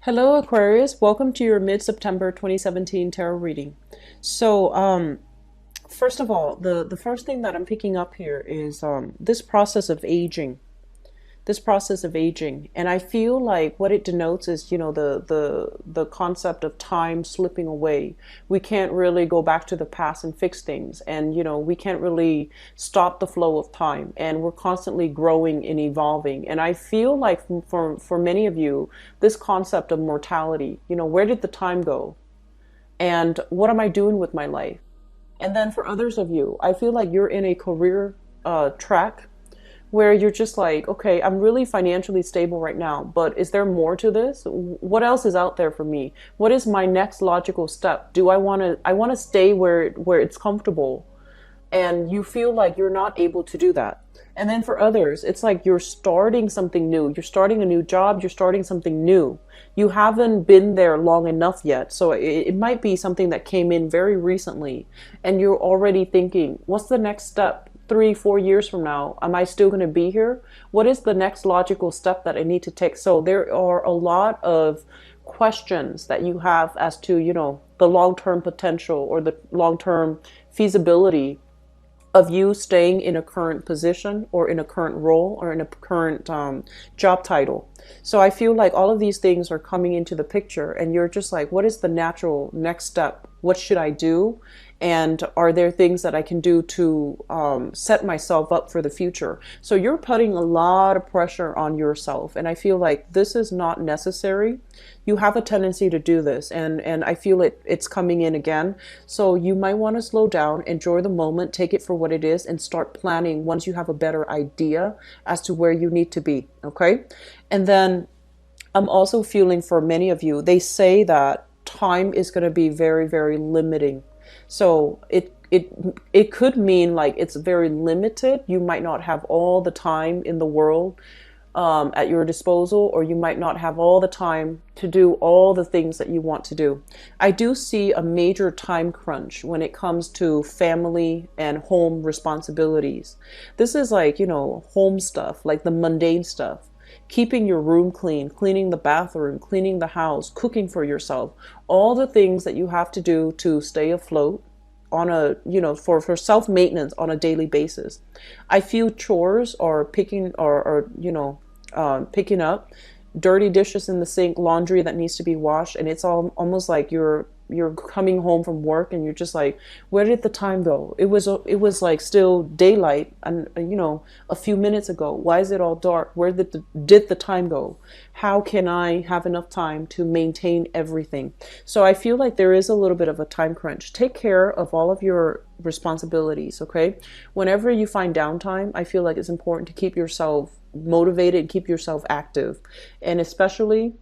Hello, Aquarius. Welcome to your mid-September 2017 tarot reading. So, first of all, the first thing that I'm picking up here is this process of aging. This process of aging, and I feel like what it denotes is, the concept of time slipping away. We can't really go back to the past and fix things, and we can't really stop the flow of time, and we're constantly growing and evolving. And I feel like for many of you, this concept of mortality, where did the time go, and what am I doing with my life? And then for others of you, I feel like you're in a career track where you're just like, okay, I'm really financially stable right now, but is there more to this? What else is out there for me? What is my next logical step? Do I want to stay where it's comfortable? And you feel like you're not able to do that. And then for others, it's like you're starting something new. You're starting a new job, you're starting something new. You haven't been there long enough yet. So it might be something that came in very recently, and you're already thinking, what's the next step? 3, 4 years from now, am I still going to be here? What is the next logical step that I need to take? So there are a lot of questions that you have as to, the long-term potential or the long-term feasibility of you staying in a current position or in a current role or in a current job title. So I feel like all of these things are coming into the picture, and you're just like, what is the natural next step? What should I do? And are there things that I can do to set myself up for the future? So you're putting a lot of pressure on yourself, and I feel like this is not necessary. You have a tendency to do this, and I feel it's coming in again. So you might want to slow down, enjoy the moment, take it for what it is, and start planning once you have a better idea as to where you need to be, okay? And then I'm also feeling for many of you, they say that time is going to be very, very limiting. So it could mean like it's very limited. You might not have all the time in the world at your disposal, or you might not have all the time to do all the things that you want to do. I do see a major time crunch when it comes to family and home responsibilities. This is like, home stuff, like the mundane stuff. Keeping your room clean, cleaning the bathroom, cleaning the house, cooking for yourself, all the things that you have to do to stay afloat on a, for self-maintenance on a daily basis. I feel chores are picking up dirty dishes in the sink, laundry that needs to be washed, and it's all almost like you're coming home from work and you're just like, where did the time go? It was like still daylight, and a few minutes ago. Why is it all dark? Where did the time go? How can I have enough time to maintain everything? So I feel like there is a little bit of a time crunch. Take care of all of your responsibilities, okay? Whenever you find downtime, I feel like it's important to keep yourself motivated, keep yourself active, and especially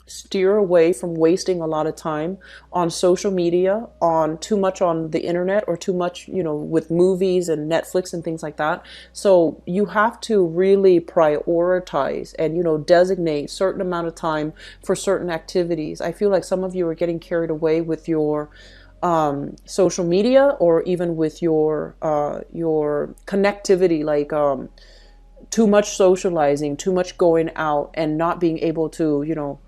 steer away from wasting a lot of time on social media, on too much on the internet, or too much, with movies and Netflix and things like that. So you have to really prioritize and, designate certain amount of time for certain activities. I feel like some of you are getting carried away with your social media, or even with your connectivity, like too much socializing, too much going out, and not being able to,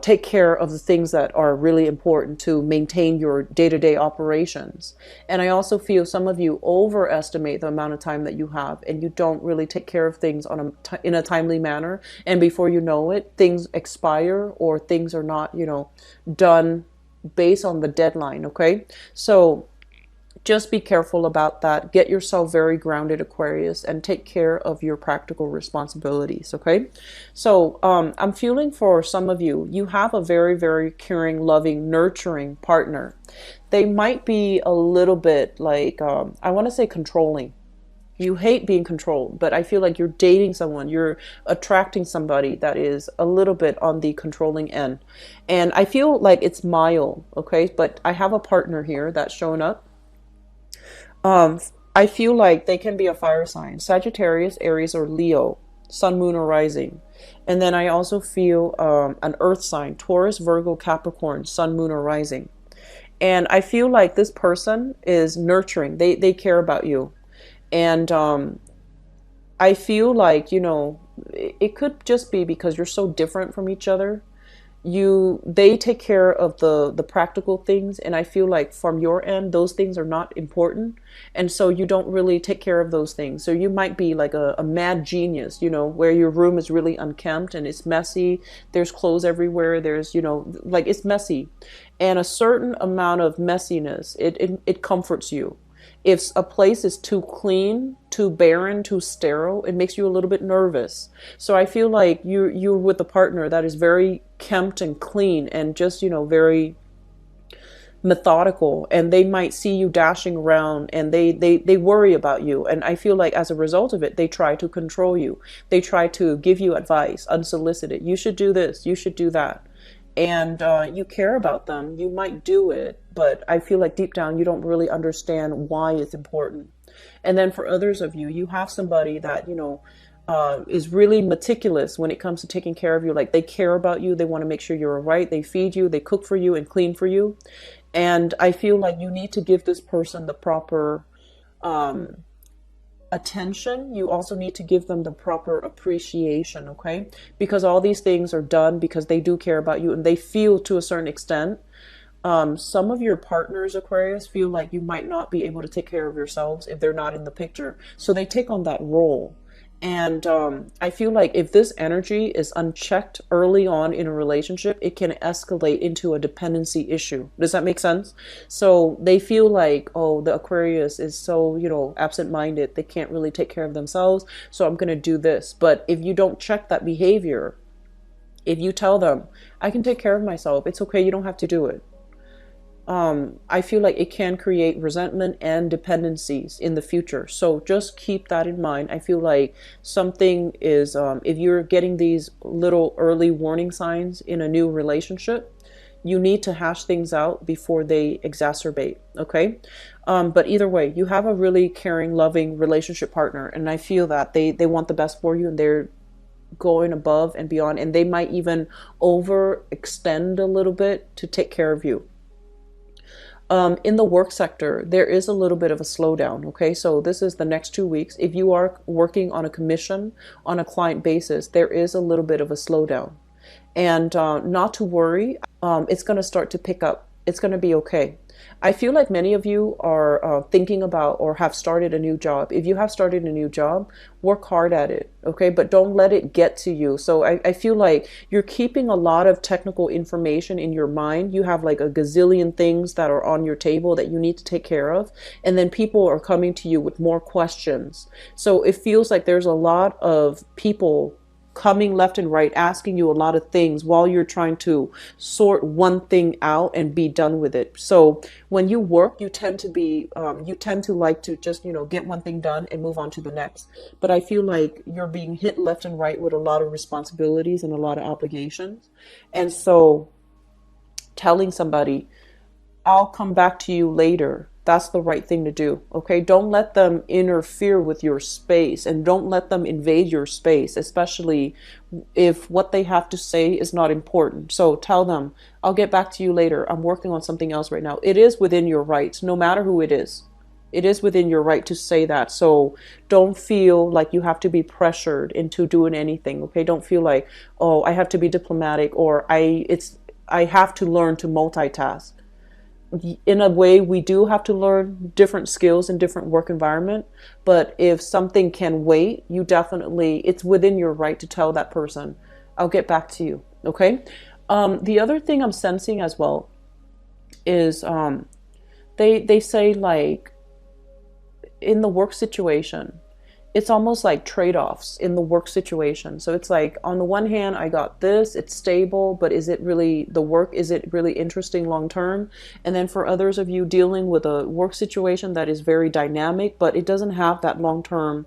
take care of the things that are really important to maintain your day-to-day operations. And I also feel some of you overestimate the amount of time that you have, and you don't really take care of things in a timely manner. And before you know it, things expire, or things are not, done based on the deadline. Okay. So just be careful about that. Get yourself very grounded, Aquarius, and take care of your practical responsibilities, okay? So I'm feeling for some of you, you have a very, very caring, loving, nurturing partner. They might be a little bit like, I want to say controlling. You hate being controlled, but I feel like you're dating someone, you're attracting somebody that is a little bit on the controlling end. And I feel like it's mild, okay? But I have a partner here that's showing up. Um, I feel like they can be a fire sign, Sagittarius, Aries, or Leo, Sun, Moon, or Rising. And then I also feel an earth sign, Taurus, Virgo, Capricorn, Sun, Moon, or Rising. And I feel like this person is nurturing. They care about you. And I feel like, it could just be because you're so different from each other. they take care of the practical things, and I feel like from your end those things are not important, and so you don't really take care of those things. So you might be like a mad genius, where your room is really unkempt and it's messy, there's clothes everywhere, there's, like, it's messy, and a certain amount of messiness, it comforts you. If a place is too clean, too barren, too sterile, it makes you a little bit nervous. So I feel like you're with a partner that is very kempt and clean and just, very methodical, and they might see you dashing around, and they worry about you, and I feel like as a result of it they try to control you. They try to give you advice unsolicited. You should do this, you should do that, and you care about them, you might do it, but I feel like deep down you don't really understand why it's important. And then for others of you, you have somebody that, is really meticulous when it comes to taking care of you. Like, they care about you, they want to make sure you're all right, they feed you, they cook for you and clean for you. And I feel like you need to give this person the proper attention. You also need to give them the proper appreciation, okay? Because all these things are done because they do care about you, and they feel to a certain extent. Some of your partners, Aquarius, feel like you might not be able to take care of yourselves if they're not in the picture. So they take on that role. And I feel like if this energy is unchecked early on in a relationship, it can escalate into a dependency issue. Does that make sense? So they feel like, oh, the Aquarius is so, absent-minded. They can't really take care of themselves. So I'm going to do this. But if you don't check that behavior, if you tell them, I can take care of myself, it's okay, you don't have to do it. I feel like it can create resentment and dependencies in the future. So just keep that in mind. I feel like something is, if you're getting these little early warning signs in a new relationship, you need to hash things out before they exacerbate, okay? But either way, you have a really caring, loving relationship partner, and I feel that they want the best for you, and they're going above and beyond, and they might even overextend a little bit to take care of you. In the work sector, there is a little bit of a slowdown, okay? So this is the next 2 weeks. If you are working on a commission, on a client basis, there is a little bit of a slowdown. And not to worry, it's going to start to pick up. It's going to be okay. I feel like many of you are thinking about or have started a new job. If you have started a new job, work hard at it, okay? But don't let it get to you. So I feel like you're keeping a lot of technical information in your mind. You have like a gazillion things that are on your table that you need to take care of. And then people are coming to you with more questions. So it feels like there's a lot of people coming left and right, asking you a lot of things while you're trying to sort one thing out and be done with it. So when you work, you tend to like to just, get one thing done and move on to the next. But I feel like you're being hit left and right with a lot of responsibilities and a lot of obligations. And so telling somebody, I'll come back to you later, that's the right thing to do, okay? Don't let them interfere with your space, and don't let them invade your space, especially if what they have to say is not important. So tell them, I'll get back to you later. I'm working on something else right now. It is within your rights, no matter who it is. It is within your right to say that. So don't feel like you have to be pressured into doing anything, okay? Don't feel like, oh, I have to be diplomatic, or I have to learn to multitask. In a way, we do have to learn different skills in different work environment, but if something can wait, it's within your right to tell that person, I'll get back to you, okay? The other thing I'm sensing as well is they say, like, in the work situation, it's almost like trade-offs in the work situation. So it's like, on the one hand, I got this, it's stable, but is it really interesting long term? And then for others of you dealing with a work situation that is very dynamic, but it doesn't have that long-term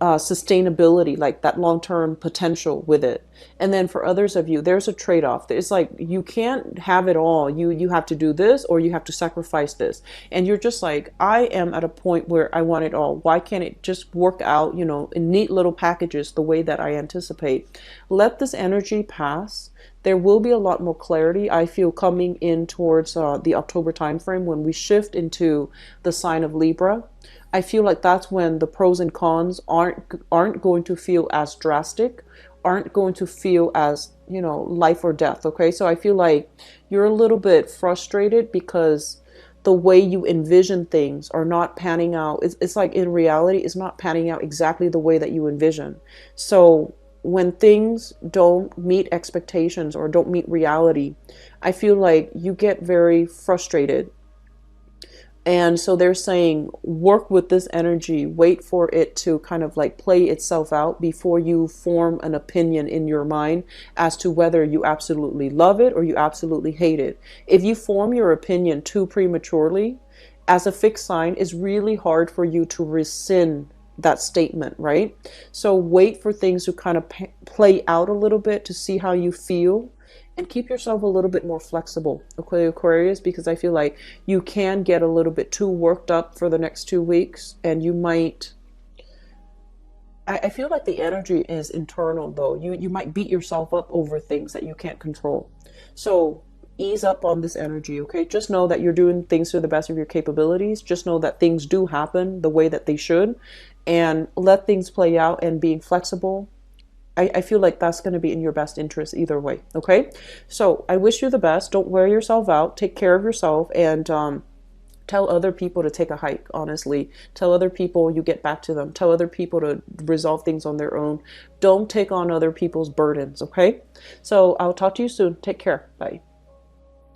sustainability, like that long-term potential with it. And then for others of you, there's a trade-off. It's like, you can't have it all. You have to do this, or you have to sacrifice this. And you're just like, I am at a point where I want it all. Why can't it just work out, in neat little packages the way that I anticipate? Let this energy pass. There will be a lot more clarity, I feel, coming in towards the October timeframe, when we shift into the sign of Libra. I feel like that's when the pros and cons aren't going to feel as drastic, aren't going to feel as, life or death. Okay, so I feel like you're a little bit frustrated because the way you envision things are not panning out. It's like in reality, it's not panning out exactly the way that you envision. So when things don't meet expectations or don't meet reality, I feel like you get very frustrated. And so they're saying work with this energy, wait for it to kind of like play itself out before you form an opinion in your mind as to whether you absolutely love it or you absolutely hate it. If you form your opinion too prematurely, as a fixed sign, it's really hard for you to rescind that statement, right? So wait for things to kind of play out a little bit to see how you feel, and keep yourself a little bit more flexible, okay, Aquarius, because I feel like you can get a little bit too worked up for the next 2 weeks, and you might. I feel like the energy is internal though. You might beat yourself up over things that you can't control. So ease up on this energy, okay? Just know that you're doing things to the best of your capabilities. Just know that things do happen the way that they should, and let things play out, and being flexible, I feel like that's going to be in your best interest either way. Okay. So I wish you the best. Don't wear yourself out. Take care of yourself, and tell other people to take a hike. Honestly, tell other people you get back to them. Tell other people to resolve things on their own. Don't take on other people's burdens. Okay. So I'll talk to you soon. Take care. Bye.